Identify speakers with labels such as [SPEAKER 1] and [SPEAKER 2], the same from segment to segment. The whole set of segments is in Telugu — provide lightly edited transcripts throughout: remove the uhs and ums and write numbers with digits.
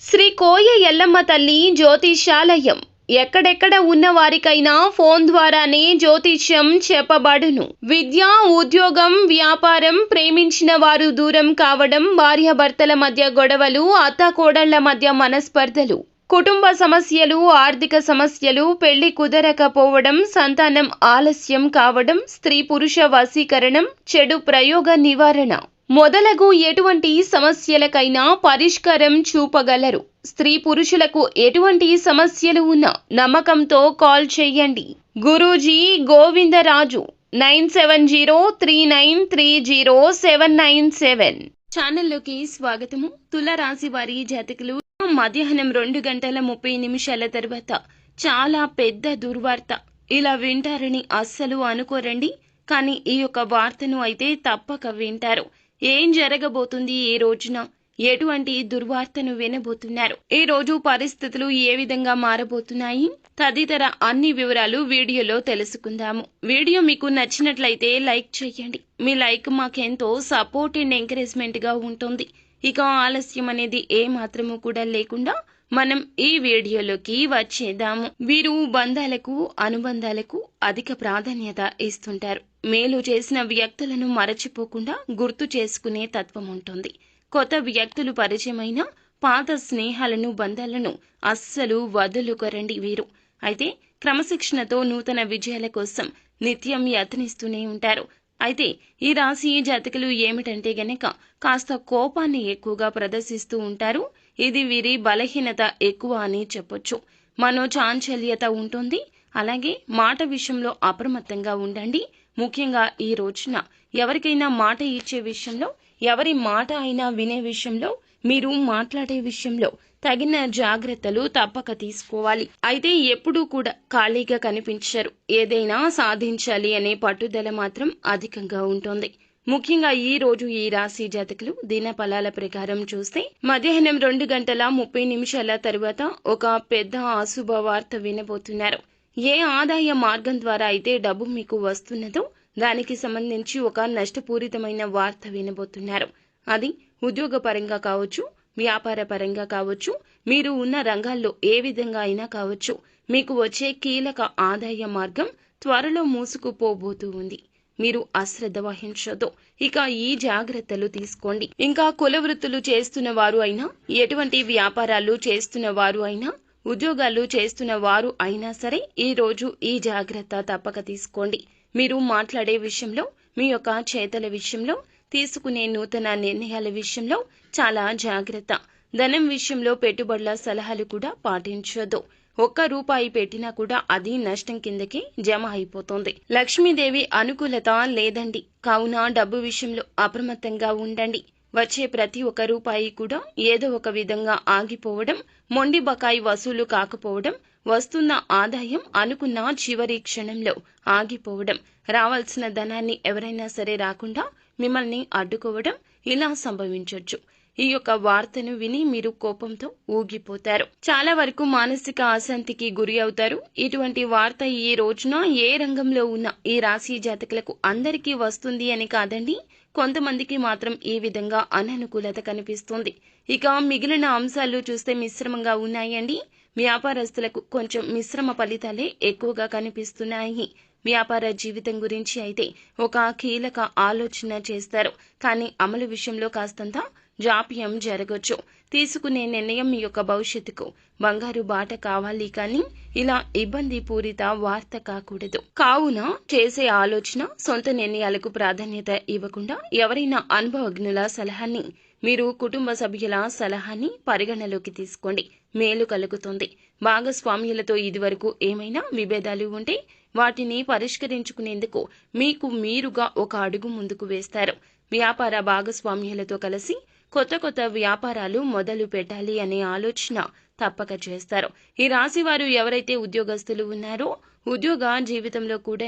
[SPEAKER 1] శ్రీ కోయ ఎల్లమ్మ తల్లి జ్యోతిష్యాలయం ఎక్కడెక్కడ ఉన్న వారికైనా ఫోన్ ద్వారానే జ్యోతిష్యం చెప్పబడును. విద్య, ఉద్యోగం, వ్యాపారం, ప్రేమించిన వారు దూరం కావడం, భార్యాభర్తల మధ్య గొడవలు, అత్తాకోడళ్ల మధ్య మనస్పర్ధలు, కుటుంబ సమస్యలు, ఆర్థిక సమస్యలు, పెళ్లి కుదరకపోవడం, సంతానం ఆలస్యం కావడం, స్త్రీ పురుష వశీకరణం, చెడు ప్రయోగ నివారణ మొదలగు ఎటువంటి సమస్యలకైనా పరిష్కారం చూపగలరు. స్త్రీ పురుషులకు ఎటువంటి సమస్యలు ఉన్నా నమ్మకంతో కాల్ చేయండి. గురూజీ గోవిందరాజు 9703930797. ఛానల్లోకి స్వాగతము. తులారాశి వారి జాతకులు మధ్యాహ్నం 2:30 తర్వాత చాలా పెద్ద దుర్వార్త ఇలా వింటారని అస్సలు అనుకోరండి. కానీ ఈ యొక్క వార్తను అయితే తప్పక వింటారు. ఏం జరగబోతుంది ఈ రోజున, ఎటువంటి దుర్వార్తను వినబోతున్నారు, ఈ రోజు పరిస్థితులు ఏ విధంగా మారబోతున్నాయి తదితర అన్ని వివరాలు వీడియోలో తెలుసుకుందాము. వీడియో మీకు నచ్చినట్లయితే లైక్ చేయండి. మీ లైక్ మాకెంతో సపోర్ట్ అండ్ ఎంకరేజ్మెంట్ గా ఉంటుంది. ఇక ఆలస్యం అనేది ఏ మాత్రము కూడా లేకుండా మనం ఈ వీడియోలోకి వచ్చేద్దాము. వీరు బంధాలకు, అనుబంధాలకు అధిక ప్రాధాన్యత ఇస్తుంటారు. మేలు చేసిన వ్యక్తులను మరచిపోకుండా గుర్తు చేసుకునే తత్వం ఉంటుంది. కొత్త వ్యక్తులు పరిచయమైన పాత స్నేహాలను, బంధాలను అస్సలు వదులుకోరండి వీరు. అయితే క్రమశిక్షణతో నూతన విజయాల కోసం నిత్యం యత్నిస్తూనే ఉంటారు. అయితే ఈ రాశి జాతకులు ఏమిటంటే గనక కాస్త కోపాన్ని ఎక్కువగా ప్రదర్శిస్తూ ఉంటారు. ఇది వీరి బలహీనత ఎక్కువ అని చెప్పొచ్చు. మనోచాంచల్యత ఉంటుంది. అలాగే మాట విషయంలో అప్రమత్తంగా ఉండండి. ముఖ్యంగా ఈ రోజున ఎవరికైనా మాట ఇచ్చే విషయంలో, ఎవరి మాట అయినా వినే విషయంలో, మీరు మాట్లాడే విషయంలో తగిన జాగ్రత్తలు తప్పక తీసుకోవాలి. అయితే ఎప్పుడూ కూడా ఖాళీగా కనిపించరు. ఏదైనా సాధించాలి అనే పట్టుదల మాత్రం అధికంగా ఉంటుంది. ముఖ్యంగా ఈ రోజు ఈ రాశి జాతకులు దిన ఫలాల ప్రకారం చూస్తే మధ్యాహ్నం 2:30 తరువాత ఒక పెద్ద అశుభ వార్త వినబోతున్నారు. ఏ ఆదాయ మార్గం ద్వారా అయితే డబ్బు మీకు వస్తున్నదో దానికి సంబంధించి ఒక నష్టపూరితమైన వార్త వినబోతున్నారు. అది ఉద్యోగ పరంగా కావచ్చు, వ్యాపార పరంగా కావచ్చు, మీరు ఉన్న రంగాల్లో ఏ విధంగా అయినా కావచ్చు. మీకు వచ్చే కీలక ఆదాయ మార్గం త్వరలో మూసుకుపోబోతూ ఉంది. మీరు అశ్రద్ధ వహించొద్దు. ఇక ఈ జాగ్రత్తలు తీసుకోండి. ఇంకా కుల వృత్తులు చేస్తున్న వారు అయినా, ఎటువంటి వ్యాపారాలు చేస్తున్న వారు అయినా, ఉద్యోగాలు చేస్తున్న వారు అయినా సరే ఈ రోజు ఈ జాగ్రత్త తప్పక తీసుకోండి. మీరు మాట్లాడే విషయంలో, మీ యొక్క చేతల విషయంలో, తీసుకునే నూతన నిర్ణయాల విషయంలో చాలా జాగ్రత్త. ధనం విషయంలో పెట్టుబడుల సలహాలు కూడా పాటించొద్దు. ₹1 పెట్టినా కూడా అది నష్టం కిందకి జమ అయిపోతుంది. లక్ష్మీదేవి అనుకూలత లేదండి. కావున డబ్బు విషయంలో అప్రమత్తంగా ఉండండి. వచ్చే ప్రతి ₹1 కూడా ఏదో ఒక విధంగా ఆగిపోవడం, మొండి బకాయి వసూలు కాకపోవడం, వస్తున్న ఆదాయం అనుకున్న చివరి క్షణంలో ఆగిపోవడం, రావాల్సిన ధనాన్ని ఎవరైనా సరే రాకుండా మిమ్మల్ని అడ్డుకోవడం ఇలా సంభవించొచ్చు. ఈ యొక్క వార్తను విని మీరు కోపంతో ఊగిపోతారు. చాలా వరకు మానసిక అశాంతికి గురి అవుతారు. ఇటువంటి వార్త ఈ రోజున ఏ రంగంలో ఉన్న ఈ రాశి జాతకులకు అందరికీ వస్తుంది అని కాదండి, కొంతమందికి మాత్రం ఈ విధంగా అననుకూలత కనిపిస్తుంది. ఇక మిగిలిన అంశాలు చూస్తే మిశ్రమంగా ఉన్నాయండి. వ్యాపారస్తులకు కొంచెం మిశ్రమ ఫలితాలే ఎక్కువగా కనిపిస్తున్నాయి. వ్యాపార జీవితం గురించి అయితే ఒక కీలక ఆలోచన చేస్తారు. కానీ అమలు విషయంలో కాస్తంత జాప్యం జరగొచ్చు. తీసుకునే నిర్ణయం మీ యొక్క భవిష్యత్తుకు బంగారు బాట కావాలి, కానీ ఇలా ఇబ్బంది పూరిత వార్త కాకూడదు. కావున చేసే ఆలోచన, సొంత నిర్ణయాలకు ప్రాధాన్యత ఇవ్వకుండా ఎవరైనా అనుభవజ్ఞుల సలహాన్ని, మీరు కుటుంబ సభ్యుల సలహాన్ని పరిగణలోకి తీసుకోండి. మేలు కలుగుతుంది. భాగస్వామ్యులతో ఇదివరకు ఏమైనా విభేదాలు ఉంటే వాటిని పరిష్కరించుకునేందుకు మీకు మీరుగా ఒక అడుగు ముందుకు వేస్తారు. వ్యాపార భాగస్వామ్యులతో కలిసి కొత్త వ్యాపారాలు మొదలు పెట్టాలి అనే ఆలోచన తప్పక చేస్తారు. ఈ రాశి వారు ఎవరైతే ఉద్యోగస్తులు ఉన్నారో ఉద్యోగ జీవితంలో కూడా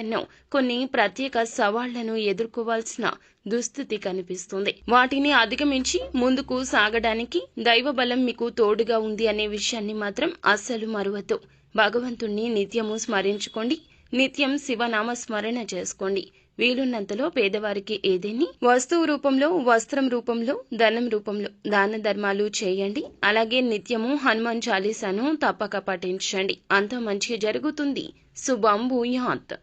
[SPEAKER 1] కొన్ని ప్రత్యేక సవాళ్లను ఎదుర్కోవాల్సిన దుస్థితి కనిపిస్తుంది. వాటిని అధిగమించి ముందుకు సాగడానికి దైవ బలం మీకు తోడుగా ఉంది అనే విషయాన్ని మాత్రం అస్సలు మరువద్దు. భగవంతుణ్ణి నిత్యము స్మరించుకోండి. నిత్యం శివనామ స్మరణ చేసుకోండి. వీలున్నంతలో పేదవారికి ఏదేని వస్తువు రూపంలో, వస్త్రం రూపంలో, ధనం రూపంలో దాన ధర్మాలు చేయండి. అలాగే నిత్యము హనుమాన్ చాలీసాను తప్పక పఠించండి. అంత మంచి జరుగుతుంది. శుభం భూయాత్.